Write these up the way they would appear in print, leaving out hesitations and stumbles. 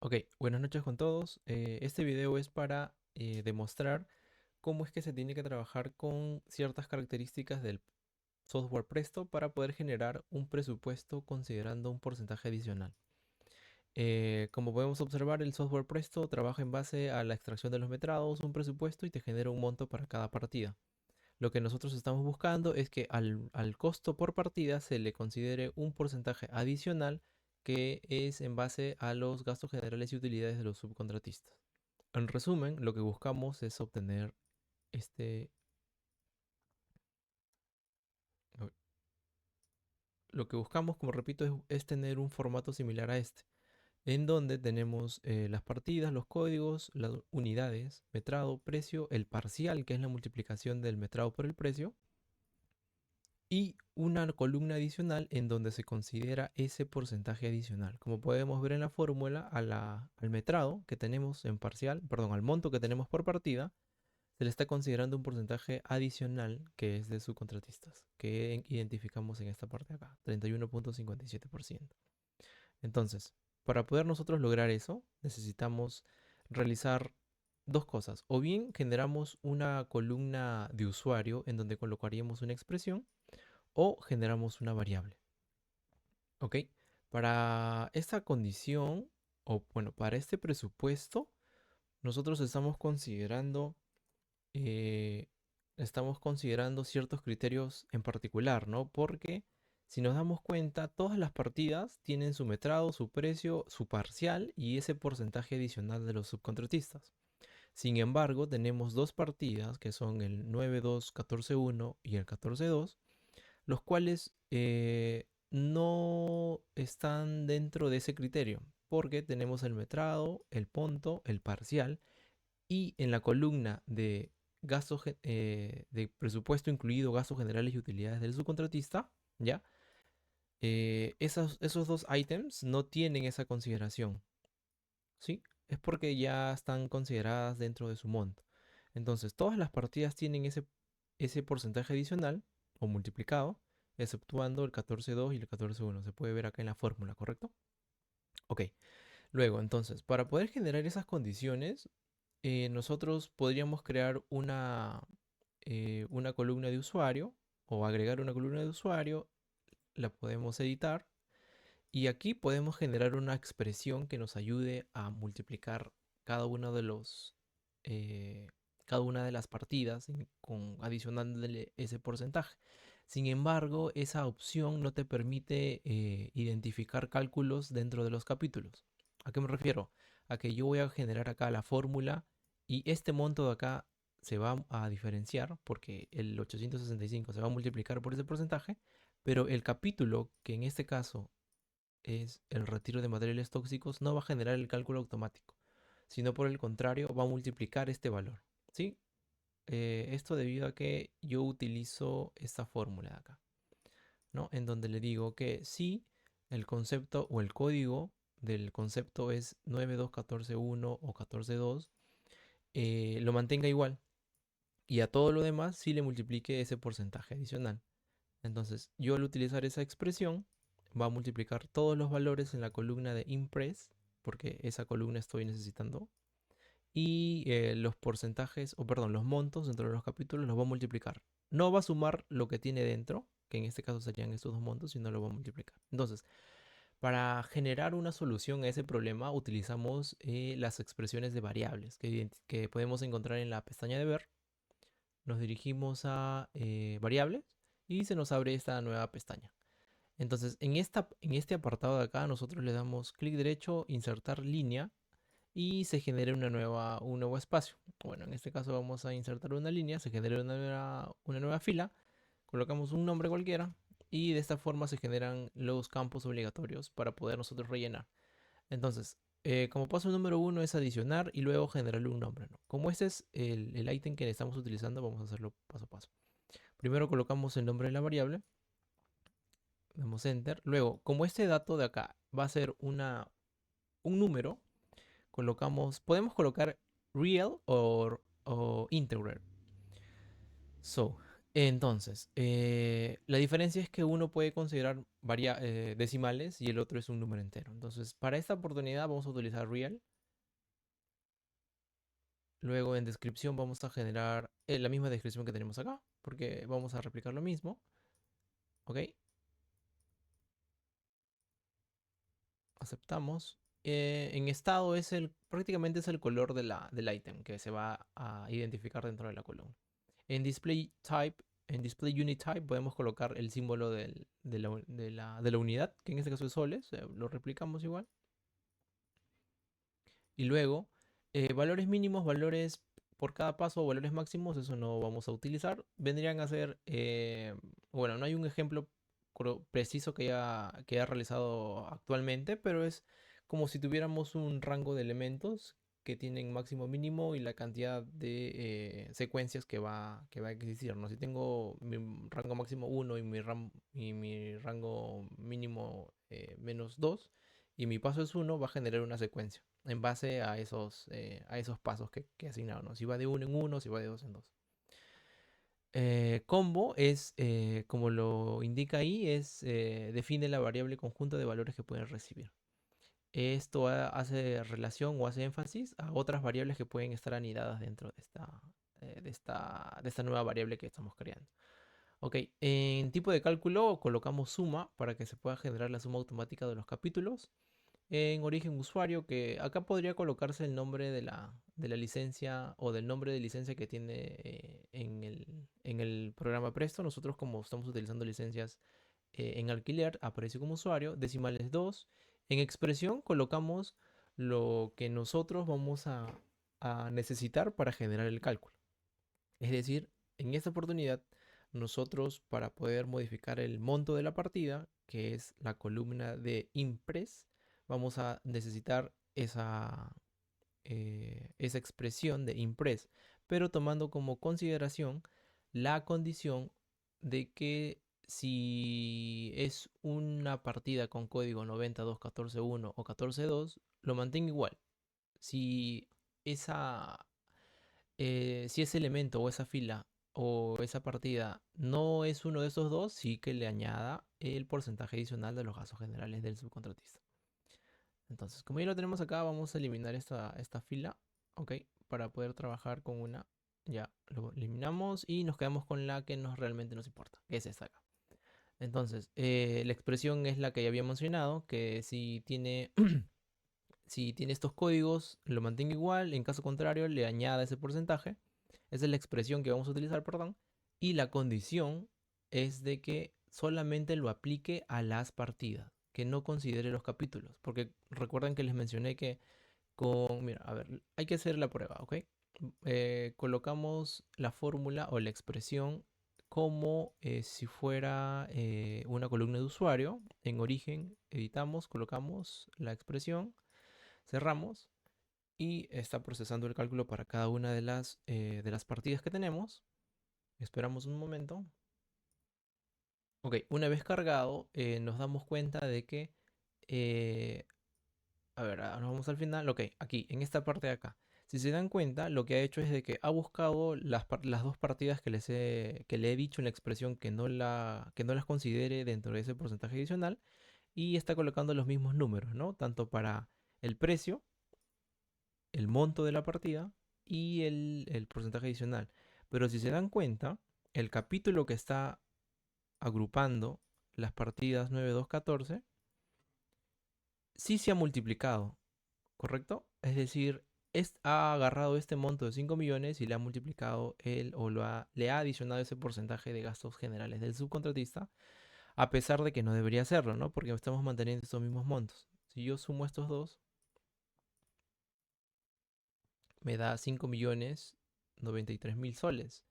Ok, buenas noches con todos. Este video es para demostrar cómo es que se tiene que trabajar con ciertas características del software Presto para poder generar un presupuesto considerando un porcentaje adicional. Como podemos observar, el software Presto trabaja en base a la extracción de los metrados, un presupuesto y te genera un monto para cada partida. Lo que nosotros estamos buscando es que al costo por partida se le considere un porcentaje adicional que es en base a los gastos generales y utilidades de los subcontratistas. En resumen, lo que buscamos es obtener este... Lo que buscamos, como repito, es tener un formato similar a este, en donde tenemos las partidas, los códigos, las unidades, metrado, precio, el parcial, que es la multiplicación del metrado por el precio, y una columna adicional en donde se considera ese porcentaje adicional. Como podemos ver en la fórmula, al metrado que tenemos en parcial, perdón, al monto que tenemos por partida, se le está considerando un porcentaje adicional que es de subcontratistas, que identificamos en esta parte de acá, 31.57%. Entonces, para poder nosotros lograr eso, necesitamos realizar dos cosas. O bien generamos una columna de usuario en donde colocaríamos una expresión, o generamos una variable. ¿Ok? Para esta condición, o bueno, para este presupuesto, nosotros eh, estamos considerando ciertos criterios en particular, ¿no? Porque si nos damos cuenta, todas las partidas tienen su metrado, su precio, su parcial y ese porcentaje adicional de los subcontratistas. Sin embargo, tenemos dos partidas que son el 9.2.14.1 y el 14.2, los cuales no están dentro de ese criterio, porque tenemos el metrado, el punto, el parcial, y en la columna de gastos de presupuesto incluido gastos generales y utilidades del subcontratista, ¿ya? Esos dos ítems no tienen esa consideración, ¿sí? Es porque ya están consideradas dentro de su monto. Entonces, todas las partidas tienen ese porcentaje adicional o multiplicado, exceptuando el 14.2 y el 14.1. Se puede ver acá en la fórmula, ¿correcto? Ok. Luego, entonces, para poder generar esas condiciones, nosotros podríamos crear una columna de usuario o agregar una columna de usuario, la podemos editar y aquí podemos generar una expresión que nos ayude a multiplicar cada uno de los, eh, cada una de las partidas adicionándole ese porcentaje. Sin embargo, esa opción no te permite identificar cálculos dentro de los capítulos. ¿A qué me refiero? A que yo voy a generar acá la fórmula y este monto de acá se va a diferenciar porque el 865 se va a multiplicar por ese porcentaje, pero el capítulo, que en este caso es el retiro de materiales tóxicos, no va a generar el cálculo automático, sino por el contrario va a multiplicar este valor. ¿Sí? Esto debido a que yo utilizo esta fórmula de acá, ¿no? En donde le digo que si el concepto o el código del concepto es 9.2.14.1 o 14.2, lo mantenga igual y a todo lo demás sí le multiplique ese porcentaje adicional. Entonces, yo al utilizar esa expresión, va a multiplicar todos los valores en la columna de impress, porque esa columna estoy necesitando, y los porcentajes, o perdón, los montos dentro de los capítulos los va a multiplicar. No va a sumar lo que tiene dentro, que en este caso serían estos dos montos, sino lo va a multiplicar. Entonces, para generar una solución a ese problema, utilizamos las expresiones de variables que podemos encontrar en la pestaña de ver. Nos dirigimos a variables y se nos abre esta nueva pestaña. Entonces, en este apartado de acá, nosotros le damos clic derecho, insertar línea y se genera un nuevo espacio. Bueno, en este caso vamos a insertar una línea, se genera una nueva fila, colocamos un nombre cualquiera y de esta forma se generan los campos obligatorios para poder nosotros rellenar. Entonces, como paso número uno es adicionar y luego generarle un nombre, ¿no? Como este es el ítem que estamos utilizando, vamos a hacerlo paso a paso. Primero colocamos el nombre de la variable, damos enter. Luego, como este dato de acá va a ser un número, podemos colocar real o integer. So, Entonces, la diferencia es que uno puede considerar decimales y el otro es un número entero. Entonces, para esta oportunidad vamos a utilizar real. Luego en descripción vamos a generar la misma descripción que tenemos acá, porque vamos a replicar lo mismo. ¿Ok? Aceptamos. En estado es prácticamente es el color del ítem que se va a identificar dentro de la columna. En display type, en display unit type podemos colocar el símbolo de la unidad, que en este caso es soles, lo replicamos igual. Y luego, valores mínimos, valores por cada paso, valores máximos, eso no vamos a utilizar. Vendrían a ser, bueno, no hay un ejemplo preciso que haya realizado actualmente, pero es como si tuviéramos un rango de elementos que tienen máximo mínimo y la cantidad de secuencias que va a existir, ¿no? Si tengo mi rango máximo 1 y mi rango mínimo menos 2 y mi paso es 1, va a generar una secuencia en base a esos pasos que asignaron, ¿no? Si va de uno en uno, si va de dos en dos. Combo es, como lo indica ahí, define la variable conjunto de valores que pueden recibir. Esto hace relación o hace énfasis a otras variables que pueden estar anidadas dentro de esta nueva variable que estamos creando. Ok, en tipo de cálculo colocamos suma para que se pueda generar la suma automática de los capítulos. En origen usuario, que acá podría colocarse el nombre de la licencia o del nombre de licencia que tiene en el programa Presto. Nosotros, como estamos utilizando licencias en alquiler, aparece como usuario, decimales 2. En expresión colocamos lo que nosotros vamos a necesitar para generar el cálculo. Es decir, en esta oportunidad, nosotros para poder modificar el monto de la partida, que es la columna de impress, vamos a necesitar esa expresión de impress, pero tomando como consideración la condición de que si es una partida con código 90.2.14.1 o 14.2, lo mantenga igual. Si esa si ese elemento o esa fila o esa partida no es uno de esos dos, sí que le añada el porcentaje adicional de los gastos generales del subcontratista. Entonces, como ya lo tenemos acá, vamos a eliminar esta fila, ¿ok? Para poder trabajar con una. Ya lo eliminamos y nos quedamos con la que realmente nos importa, que es esta acá. Entonces, la expresión es la que ya había mencionado, que si tiene estos códigos, lo mantenga igual, en caso contrario, le añada ese porcentaje. Esa es la expresión que vamos a utilizar, perdón. Y la condición es de que solamente lo aplique a las partidas, que no considere los capítulos. Porque recuerden que les mencioné que mira, a ver, hay que hacer la prueba, ¿ok? Colocamos la fórmula o la expresión como si fuera una columna de usuario. En origen, editamos, colocamos la expresión, cerramos y está procesando el cálculo para cada una de las partidas que tenemos. Esperamos un momento. Ok, una vez cargado, nos damos cuenta de que, eh, a ver, nos vamos al final. Ok, aquí, en esta parte de acá. Si se dan cuenta, lo que ha hecho es de que ha buscado las dos partidas que le he dicho en la expresión que no las considere dentro de ese porcentaje adicional y está colocando los mismos números, ¿no? Tanto para el precio, el monto de la partida y el porcentaje adicional. Pero si se dan cuenta, el capítulo que está agrupando las partidas 9, 2, 14 sí se ha multiplicado, ¿correcto? Es decir, ha agarrado este monto de 5 millones y le ha multiplicado le ha adicionado ese porcentaje de gastos generales del subcontratista, a pesar de que no debería hacerlo, ¿no? Porque estamos manteniendo estos mismos montos. Si yo sumo estos dos, me da 5.093.000 soles,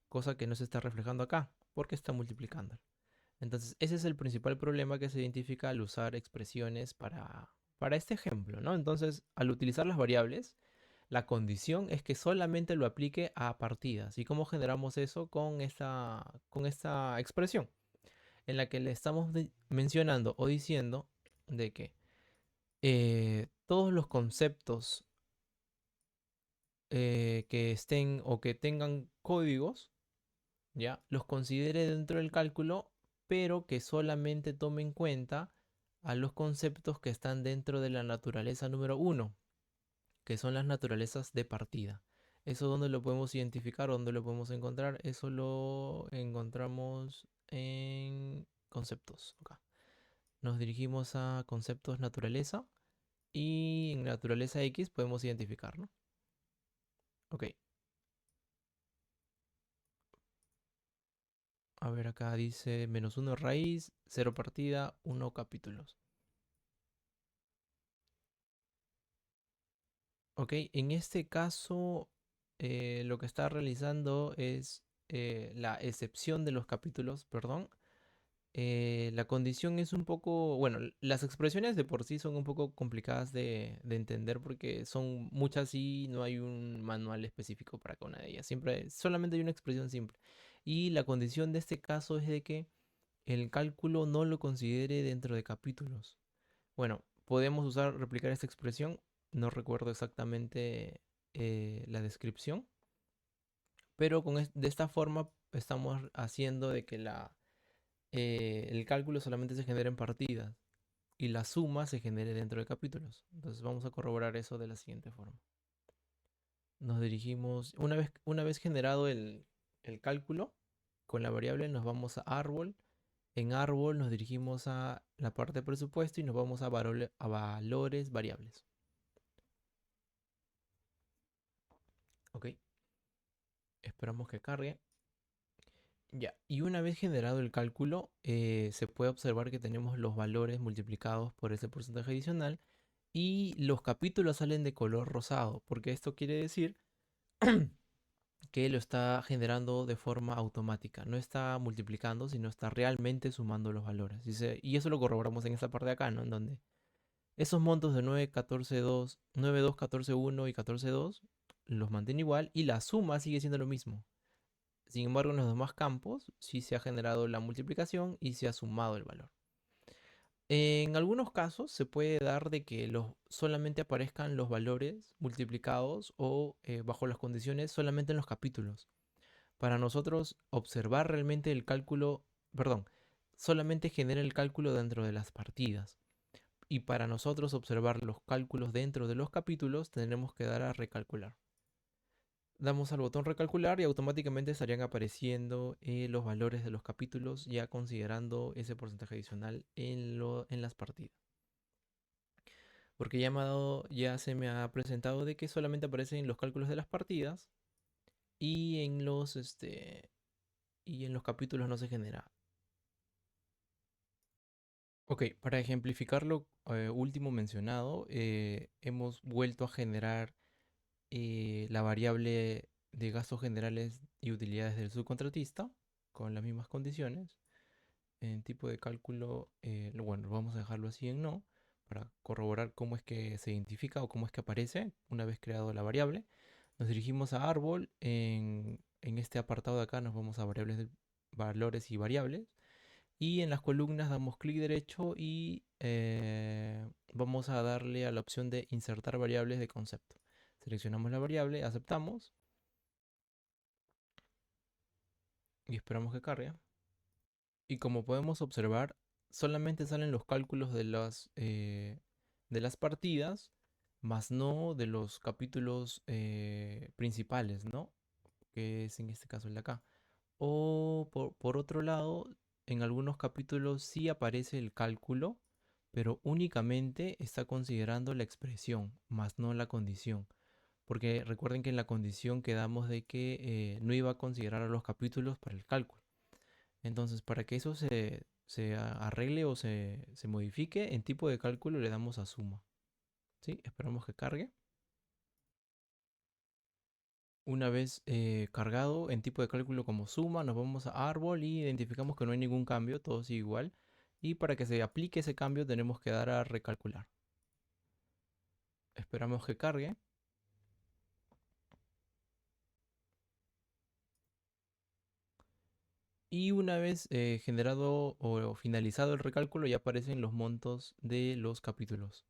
cosa que no se está reflejando acá, porque está multiplicando. Entonces, ese es el principal problema que se identifica al usar expresiones para este ejemplo, ¿no? Entonces, al utilizar las variables, la condición es que solamente lo aplique a partidas. ¿Y cómo generamos eso con esta expresión? En la que le estamos mencionando o diciendo de que todos los conceptos que estén o que tengan códigos ¿ya? Los considere dentro del cálculo, pero que solamente tome en cuenta a los conceptos que están dentro de la naturaleza número uno, que son las naturalezas de partida. ¿Eso dónde lo podemos identificar? ¿Dónde lo podemos encontrar? Eso lo encontramos en conceptos. Acá. Nos dirigimos a conceptos naturaleza y en naturaleza X podemos identificar, ¿no? Ok, a ver acá dice -1 raíz, 0 partida, 1 capítulos. Ok, en este caso lo que está realizando es la excepción de los capítulos, perdón. La condición es un poco, bueno, las expresiones de por sí son un poco complicadas de entender porque son muchas y no hay un manual específico para cada una de ellas. Siempre, solamente hay una expresión simple. Y la condición de este caso es de que el cálculo no lo considere dentro de capítulos. Bueno, podemos usar, replicar esta expresión. No recuerdo exactamente la descripción, pero de esta forma estamos haciendo de que el cálculo solamente se genere en partidas y la suma se genere dentro de capítulos. Entonces vamos a corroborar eso de la siguiente forma. Nos dirigimos, una vez generado el cálculo con la variable, nos vamos a árbol. En árbol nos dirigimos a la parte de presupuesto y nos vamos a valores variables. Ok, esperamos que cargue. Ya, y una vez generado el cálculo, se puede observar que tenemos los valores multiplicados por ese porcentaje adicional y los capítulos salen de color rosado, porque esto quiere decir que lo está generando de forma automática, no está multiplicando, sino está realmente sumando los valores. Y eso lo corroboramos en esta parte de acá, ¿no? En donde esos montos de 9, 14, 2, 9, 2, 14, 1 y 14, 2 los mantiene igual y la suma sigue siendo lo mismo. Sin embargo, en los demás campos sí se ha generado la multiplicación y se ha sumado el valor. En algunos casos se puede dar de que solamente aparezcan los valores multiplicados o bajo las condiciones solamente en los capítulos. Para nosotros observar realmente el cálculo, perdón, solamente genera el cálculo dentro de las partidas. Y para nosotros observar los cálculos dentro de los capítulos tendremos que dar a recalcular. Damos al botón recalcular y automáticamente estarían apareciendo los valores de los capítulos ya considerando ese porcentaje adicional en las partidas. Porque ya se me ha presentado de que solamente aparecen los cálculos de las partidas y y en los capítulos no se genera. Ok, para ejemplificar lo último mencionado, hemos vuelto a generar la variable de gastos generales y utilidades del subcontratista con las mismas condiciones. En tipo de cálculo, bueno, vamos a dejarlo así en no, para corroborar cómo es que se identifica o cómo es que aparece una vez creado la variable. Nos dirigimos a árbol, en este apartado de acá nos vamos a valores y variables. Y en las columnas damos clic derecho y vamos a darle a la opción de insertar variables de concepto. Seleccionamos la variable, aceptamos y esperamos que cargue. Y como podemos observar, solamente salen los cálculos de las partidas, más no de los capítulos principales, ¿no? Que es en este caso el de acá. O por otro lado, en algunos capítulos sí aparece el cálculo, pero únicamente está considerando la expresión, más no la condición. Porque recuerden que en la condición quedamos de que no iba a considerar a los capítulos para el cálculo. Entonces, para que eso se arregle o se modifique, en tipo de cálculo le damos a suma. ¿Sí? Esperamos que cargue. Una vez cargado en tipo de cálculo como suma, nos vamos a árbol y identificamos que no hay ningún cambio, todo sigue igual. Y para que se aplique ese cambio tenemos que dar a recalcular. Esperamos que cargue. Y una vez generado o finalizado el recálculo ya aparecen los montos de los capítulos.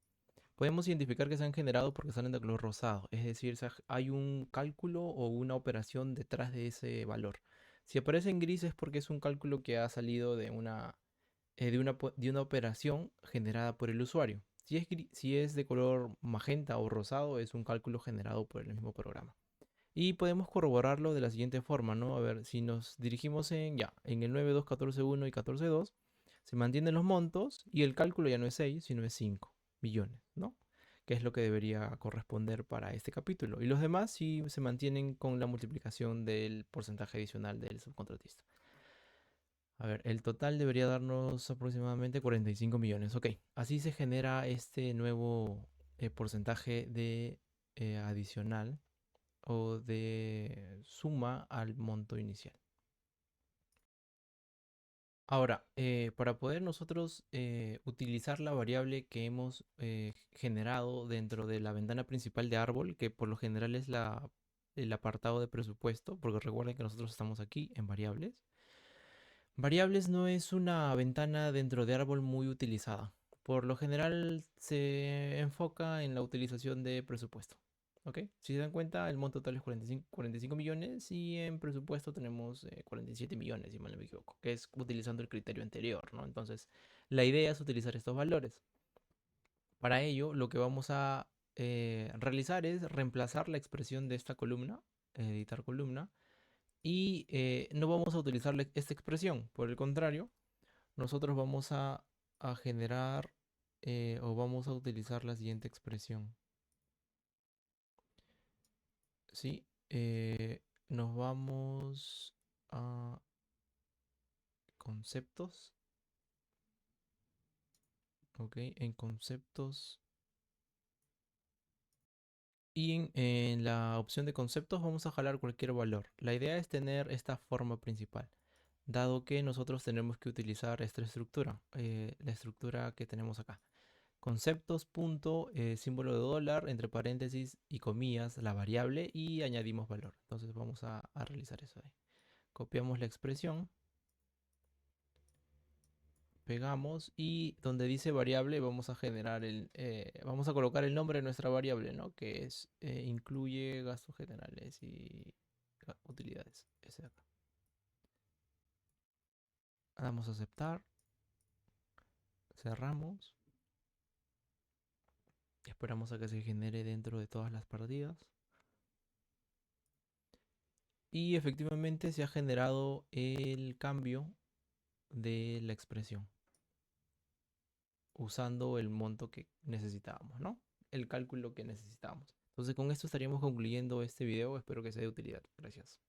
Podemos identificar que se han generado porque salen de color rosado, es decir, hay un cálculo o una operación detrás de ese valor. Si aparece en gris es porque es un cálculo que ha salido de una operación generada por el usuario. Si es de color magenta o rosado, es un cálculo generado por el mismo programa. Y podemos corroborarlo de la siguiente forma, ¿no? A ver, si nos dirigimos en el 9.2.14.1 y 14.2, se mantienen los montos y el cálculo ya no es 6, sino es 5 millones, ¿no? Que es lo que debería corresponder para este capítulo. Y los demás sí se mantienen con la multiplicación del porcentaje adicional del subcontratista. A ver, el total debería darnos aproximadamente 45 millones. Ok, así se genera este nuevo porcentaje de adicional o de suma al monto inicial. Ahora, para poder nosotros utilizar la variable que hemos generado dentro de la ventana principal de árbol, que por lo general es el apartado de presupuesto, porque recuerden que nosotros estamos aquí en variables. Variables no es una ventana dentro de árbol muy utilizada. Por lo general se enfoca en la utilización de presupuesto. ¿Ok? Si se dan cuenta, el monto total es 45 millones y en presupuesto tenemos 47 millones, si mal no me equivoco, que es utilizando el criterio anterior, ¿no? Entonces, la idea es utilizar estos valores. Para ello, lo que vamos a realizar es reemplazar la expresión de esta columna, editar columna, y no vamos a utilizar esta expresión. Por el contrario, nosotros vamos a generar o vamos a utilizar la siguiente expresión. ¿Sí? Nos vamos a conceptos. Ok, en conceptos. Y en la opción de conceptos vamos a jalar cualquier valor. La idea es tener esta forma principal, dado que nosotros tenemos que utilizar esta estructura, la estructura que tenemos acá. Conceptos, punto, símbolo de dólar, entre paréntesis y comillas, la variable y añadimos valor. Entonces vamos a realizar eso ahí. Copiamos la expresión, pegamos y donde dice variable vamos a generar vamos a colocar el nombre de nuestra variable, ¿no? Que es incluye gastos generales y utilidades. Ese de acá. Damos a aceptar, cerramos, esperamos a que se genere dentro de todas las partidas. Y efectivamente se ha generado el cambio de la expresión usando el monto que necesitábamos, ¿no? El cálculo que necesitábamos. Entonces con esto estaríamos concluyendo este video. Espero que sea de utilidad. Gracias.